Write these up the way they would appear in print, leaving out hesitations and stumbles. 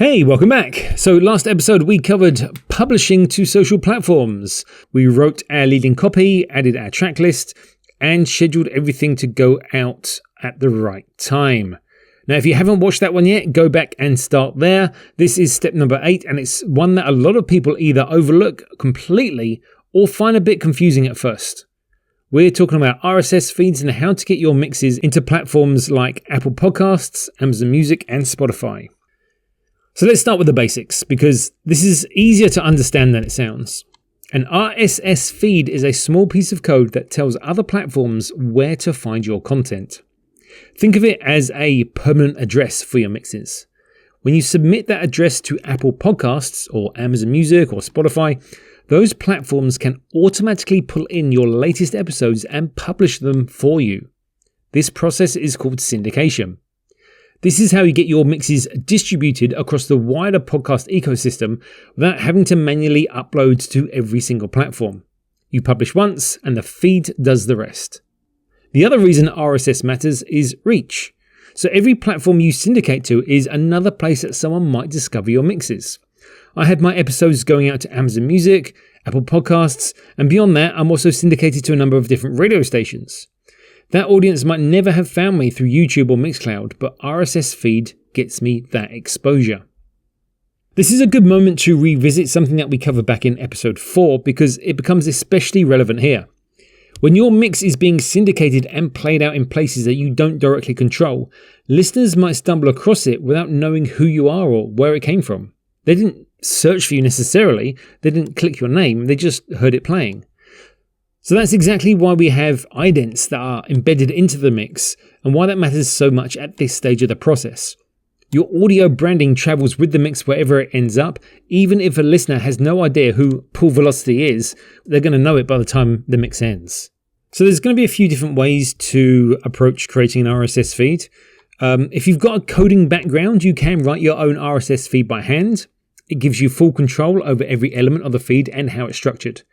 Hey, welcome back. So last episode we covered publishing to social platforms. We wrote our leading copy, added our track list, and scheduled everything to go out at the right time. Now, if you haven't watched that one yet, go back and start there. This is step number 8, and it's one that a lot of people either overlook completely or find a bit confusing at first. We're talking about RSS feeds and how to get your mixes into platforms like Apple Podcasts, Amazon Music, and Spotify. So let's start with the basics, because this is easier to understand than it sounds. An RSS feed is a small piece of code that tells other platforms where to find your content. Think of it as a permanent address for your mixes. When you submit that address to Apple Podcasts or Amazon Music or Spotify, those platforms can automatically pull in your latest episodes and publish them for you. This process is called syndication. This is how you get your mixes distributed across the wider podcast ecosystem without having to manually upload to every single platform. You publish once and the feed does the rest. The other reason RSS matters is reach. So every platform you syndicate to is another place that someone might discover your mixes. I had my episodes going out to Amazon Music, Apple Podcasts, and beyond that, I'm also syndicated to a number of different radio stations. That audience might never have found me through YouTube or Mixcloud, but RSS feed gets me that exposure. This is a good moment to revisit something that we covered back in episode 4 because it becomes especially relevant here. When your mix is being syndicated and played out in places that you don't directly control, listeners might stumble across it without knowing who you are or where it came from. They didn't search for you necessarily, they didn't click your name, they just heard it playing. So that's exactly why we have idents that are embedded into the mix and why that matters so much at this stage of the process. Your audio branding travels with the mix wherever it ends up. Even if a listener has no idea who Pull Velocity is, they're going to know it by the time the mix ends. So there's going to be a few different ways to approach creating an RSS feed. If you've got a coding background, you can write your own RSS feed by hand. It gives you full control over every element of the feed and how it's structured.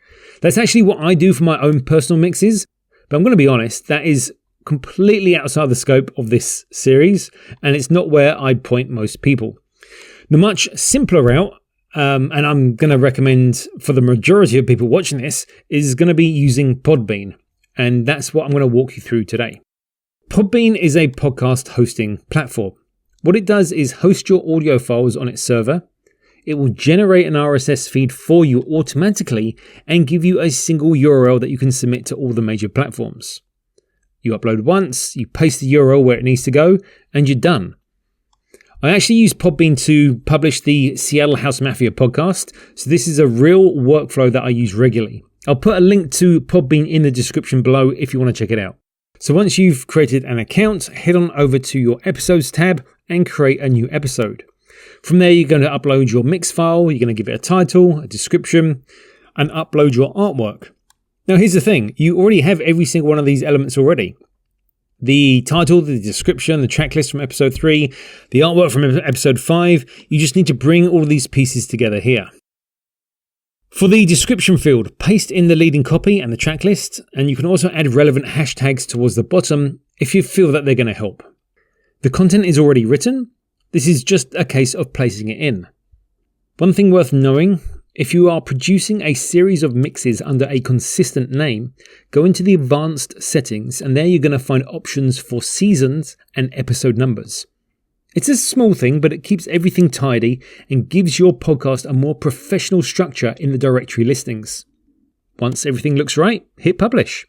That's actually what I do for my own personal mixes, but I'm going to be honest, that is completely outside the scope of this series, and it's not where I'd point most people. The much simpler route, and I'm going to recommend for the majority of people watching this, is going to be using Podbean, and that's what I'm going to walk you through today. Podbean is a podcast hosting platform. What it does is host your audio files on its server. It will generate an RSS feed for you automatically and give you a single URL that you can submit to all the major platforms. You upload once, you paste the URL where it needs to go, and you're done. I actually use Podbean to publish the Seattle House Mafia podcast, so this is a real workflow that I use regularly. I'll put a link to Podbean in the description below if you want to check it out. So once you've created an account, head on over to your episodes tab and create a new episode. From there, you're going to upload your mix file, you're going to give it a title, a description, and upload your artwork. Now, here's the thing. You already have every single one of these elements already. The title, the description, the track list from episode 3, the artwork from episode 5. You just need to bring all of these pieces together here. For the description field, paste in the leading copy and the track list, and you can also add relevant hashtags towards the bottom if you feel that they're going to help. The content is already written. This is just a case of placing it in. One thing worth knowing, if you are producing a series of mixes under a consistent name, go into the advanced settings and there you're going to find options for seasons and episode numbers. It's a small thing, but it keeps everything tidy and gives your podcast a more professional structure in the directory listings. Once everything looks right, hit publish.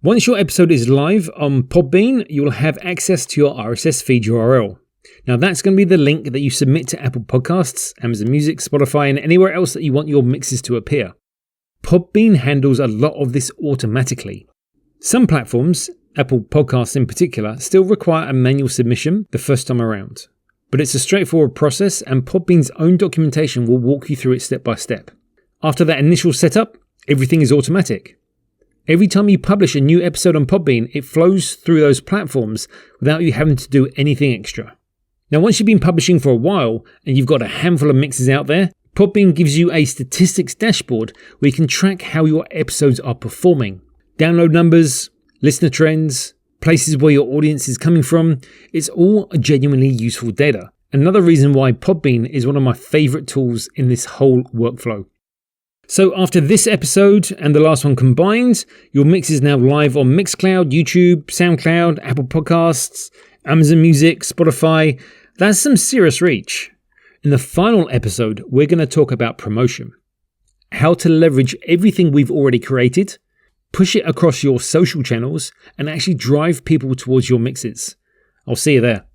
Once your episode is live on Podbean, you will have access to your RSS feed URL. Now that's going to be the link that you submit to Apple Podcasts, Amazon Music, Spotify, and anywhere else that you want your mixes to appear. Podbean handles a lot of this automatically. Some platforms, Apple Podcasts in particular, still require a manual submission the first time around. But it's a straightforward process and Podbean's own documentation will walk you through it step by step. After that initial setup, everything is automatic. Every time you publish a new episode on Podbean, it flows through those platforms without you having to do anything extra. Now, once you've been publishing for a while and you've got a handful of mixes out there, Podbean gives you a statistics dashboard where you can track how your episodes are performing. Download numbers, listener trends, places where your audience is coming from. It's all genuinely useful data. Another reason why Podbean is one of my favorite tools in this whole workflow. So after this episode and the last one combined, your mix is now live on Mixcloud, YouTube, SoundCloud, Apple Podcasts, Amazon Music, Spotify. That's some serious reach. In the final episode, we're going to talk about promotion. How to leverage everything we've already created, push it across your social channels, and actually drive people towards your mixes. I'll see you there.